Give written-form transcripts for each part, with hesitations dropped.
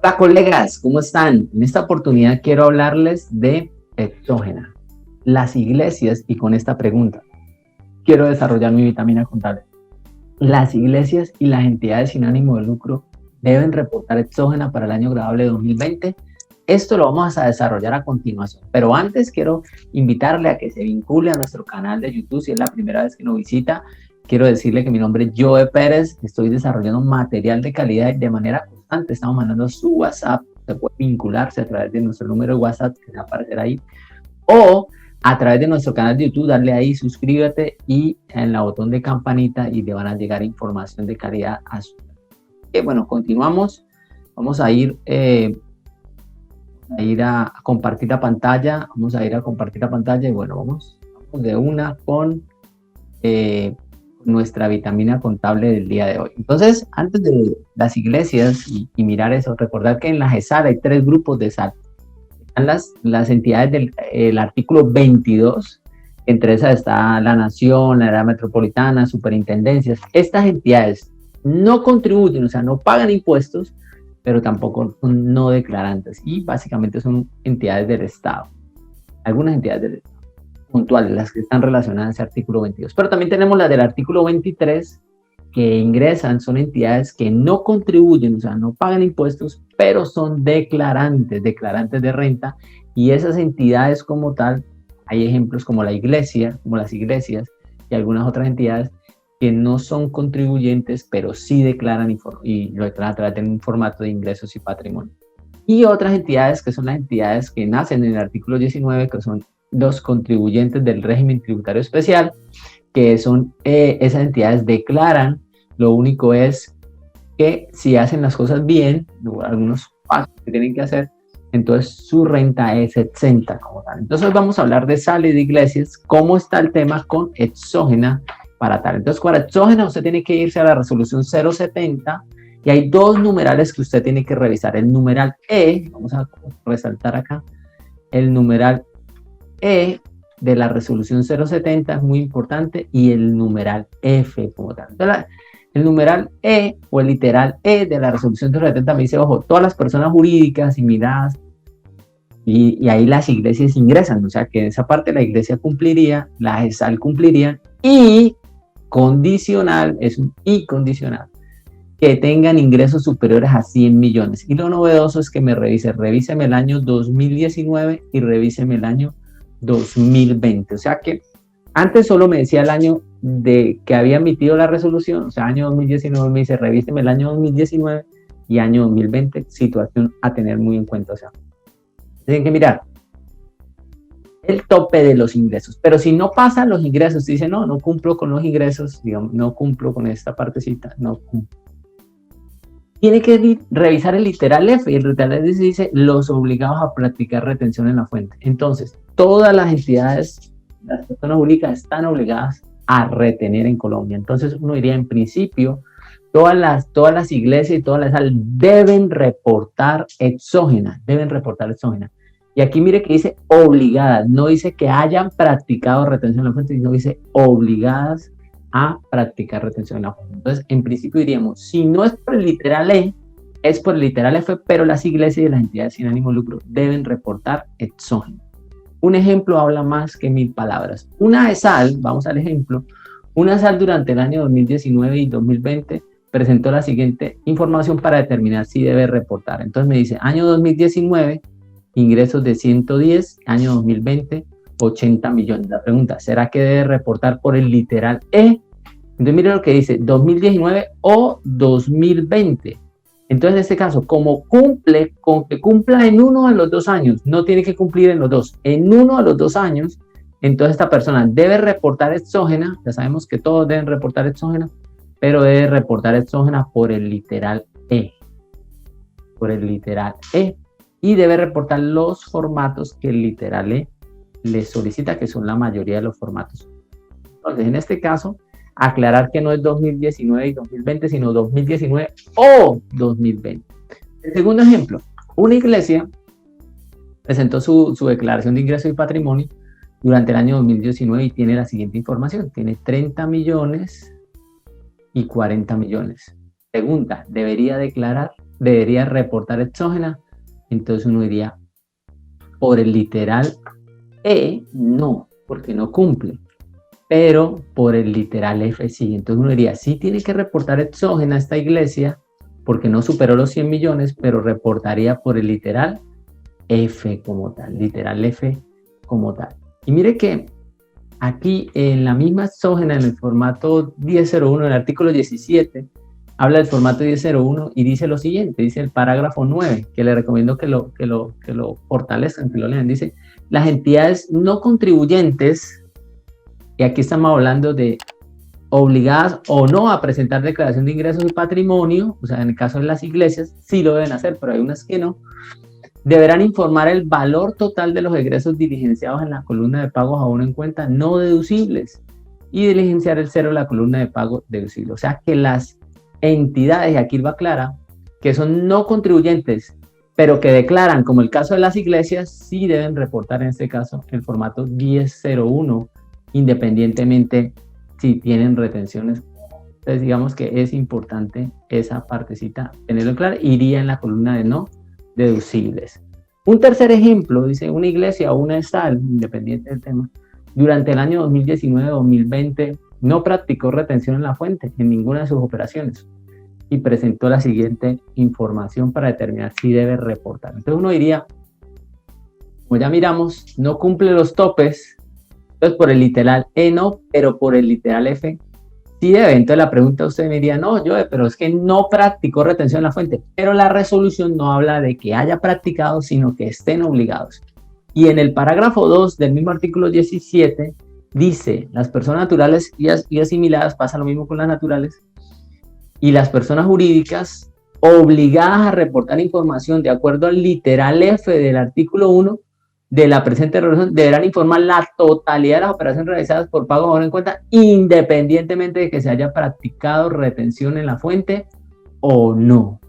Hola colegas, ¿cómo están? En esta oportunidad quiero hablarles de exógena, las iglesias y con esta pregunta. Quiero desarrollar mi vitamina contable. Las iglesias y las entidades sin ánimo de lucro deben reportar exógena para el año grabable 2020. Esto lo vamos a desarrollar a continuación, pero antes quiero invitarle a que se vincule a nuestro canal de YouTube si es la primera vez que nos visita. Quiero decirle que mi nombre es Joe Pérez, estoy desarrollando material de calidad de manera constante. Estamos mandando su WhatsApp, se puede vincularse a través de nuestro número de WhatsApp que va a aparecer ahí, o a través de nuestro canal de YouTube, darle ahí, suscríbete y en la botón de campanita y le van a llegar información de calidad a su. Bueno, continuamos. Vamos a ir a compartir la pantalla. Vamos a ir a compartir la pantalla y bueno, vamos de una con nuestra vitamina contable del día de hoy. Entonces, antes de las iglesias y mirar eso, recordar que en la GESAL hay 3 grupos de sal. Están las entidades del artículo 22, entre esas está la Nación, la área metropolitana, superintendencias. Estas entidades no contribuyen, o sea, no pagan impuestos, pero tampoco son no declarantes y básicamente son entidades del Estado. Algunas entidades del Estado puntuales, las que están relacionadas a ese artículo 22. Pero también tenemos las del artículo 23, que ingresan, son entidades que no contribuyen, o sea, no pagan impuestos, pero son declarantes de renta, y esas entidades como tal, hay ejemplos como la iglesia, como las iglesias y algunas otras entidades que no son contribuyentes, pero sí declaran y lo declaran a través de un formato de ingresos y patrimonio. Y otras entidades que son las entidades que nacen en el artículo 19, que son los contribuyentes del régimen tributario especial, que son esas entidades declaran, lo único es que si hacen las cosas bien, algunos pasos que tienen que hacer, entonces su renta es exenta como tal. Entonces vamos a hablar de sal y de iglesias, cómo está el tema con exógena para tal. Entonces para exógena usted tiene que irse a la resolución 070 y hay 2 numerales que usted tiene que revisar. El numeral E, vamos a resaltar acá, el numeral E de la resolución 070 es muy importante y el numeral F como tal. Entonces, el numeral E o el literal E de la resolución 070 me dice, ojo, todas las personas jurídicas asimiladas y ahí las iglesias ingresan, o sea que en esa parte la iglesia cumpliría, la GESAL cumpliría y condicional, es un y condicional, que tengan ingresos superiores a 100 millones. Y lo novedoso es que revíseme el año 2019 y revíseme el año 2020. O sea que antes solo me decía el año de que había emitido la resolución, o sea, año 2019, me dice, revíseme el año 2019 y año 2020, situación a tener muy en cuenta. O sea, tienen que mirar el tope de los ingresos, pero si no pasan los ingresos, dice, no cumplo con los ingresos, digamos, no cumplo con esta partecita, no cumplo. Tiene que revisar el literal F, y el literal F dice los obligados a practicar retención en la fuente. Entonces, todas las entidades, las personas jurídicas están obligadas a retener en Colombia. Entonces, uno diría, en principio, todas las iglesias y todas las salas deben reportar exógena, Y aquí mire que dice obligadas, no dice que hayan practicado retención en la fuente, sino dice obligadas a practicar retención en la fuente. Entonces, en principio diríamos, si no es por el literal E, es por el literal F, pero las iglesias y las entidades sin ánimo de lucro deben reportar exógeno. Un ejemplo habla más que 1000 palabras. Una sal, vamos al ejemplo, una sal durante el año 2019 y 2020 presentó la siguiente información para determinar si debe reportar. Entonces me dice, año 2019, ingresos de 110, año 2020, 80 millones. La pregunta, ¿será que debe reportar por el literal E? Entonces mire lo que dice, 2019 o 2020. Entonces en este caso, como cumple, con que cumpla en uno de los 2 años, no tiene que cumplir en los 2, en uno de los 2 años, entonces esta persona debe reportar exógena, ya sabemos que todos deben reportar exógena, pero debe reportar exógena por el literal E, y debe reportar los formatos que el literal E le solicita, que son la mayoría de los formatos. Entonces, en este caso, aclarar que no es 2019 y 2020, sino 2019 o 2020. El segundo ejemplo, una iglesia presentó su declaración de ingreso y patrimonio durante el año 2019 y tiene la siguiente información, tiene 30 millones y 40 millones. Pregunta, ¿debería declarar? debería reportar exógena, entonces uno diría por el literal E, no, porque no cumple, pero por el literal F sí. Entonces uno diría, sí tiene que reportar exógena esta iglesia, porque no superó los 100 millones, pero reportaría por el literal F como tal, literal F como tal. Y mire que aquí en la misma exógena, en el formato 1001, en el artículo 17, habla del formato 1001 y dice lo siguiente, dice el parágrafo 9, que le recomiendo que lo fortalezcan, que lo lean, dice, las entidades no contribuyentes, y aquí estamos hablando de obligadas o no a presentar declaración de ingresos y patrimonio, o sea, en el caso de las iglesias, sí lo deben hacer, pero hay unas que no, deberán informar el valor total de los egresos diligenciados en la columna de pagos a uno en cuenta no deducibles y diligenciar el cero en la columna de pago deducible. O sea que las entidades, y aquí va clara, que son no contribuyentes, pero que declaran, como el caso de las iglesias, sí deben reportar en este caso el formato 1001, independientemente si tienen retenciones. Entonces digamos que es importante esa partecita tenerlo claro, iría en la columna de no deducibles. Un tercer ejemplo, dice, una iglesia o una SAL, independiente del tema, durante el año 2019-2020 no practicó retención en la fuente en ninguna de sus operaciones y presentó la siguiente información para determinar si debe reportar. Entonces uno diría, como ya miramos, no cumple los topes, entonces por el literal E no, pero por el literal F sí debe. Entonces la pregunta usted me diría, no, yo, pero es que no practicó retención en la fuente, pero la resolución no habla de que haya practicado, sino que estén obligados. Y en el parágrafo 2 del mismo artículo 17 dice, las personas naturales y asimiladas, pasa lo mismo con las naturales, y las personas jurídicas obligadas a reportar información de acuerdo al literal F del artículo 1 de la presente resolución deberán informar la totalidad de las operaciones realizadas por pago ahora en cuenta, independientemente de que se haya practicado retención en la fuente o no.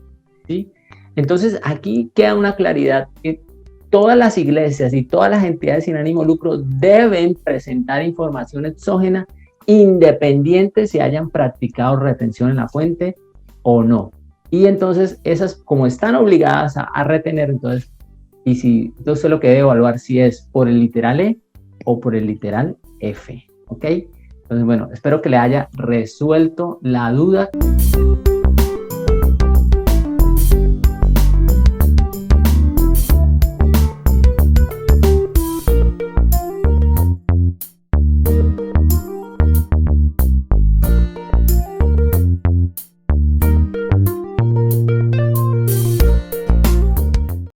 ¿Sí? Entonces, aquí queda una claridad que todas las iglesias y todas las entidades sin ánimo de lucro deben presentar información exógena independiente si hayan practicado retención en la fuente o no. Y entonces, esas, como están obligadas a retener, entonces, y si entonces lo que debe evaluar si es por el literal E o por el literal F, ¿ok? Entonces, bueno, espero que le haya resuelto la duda.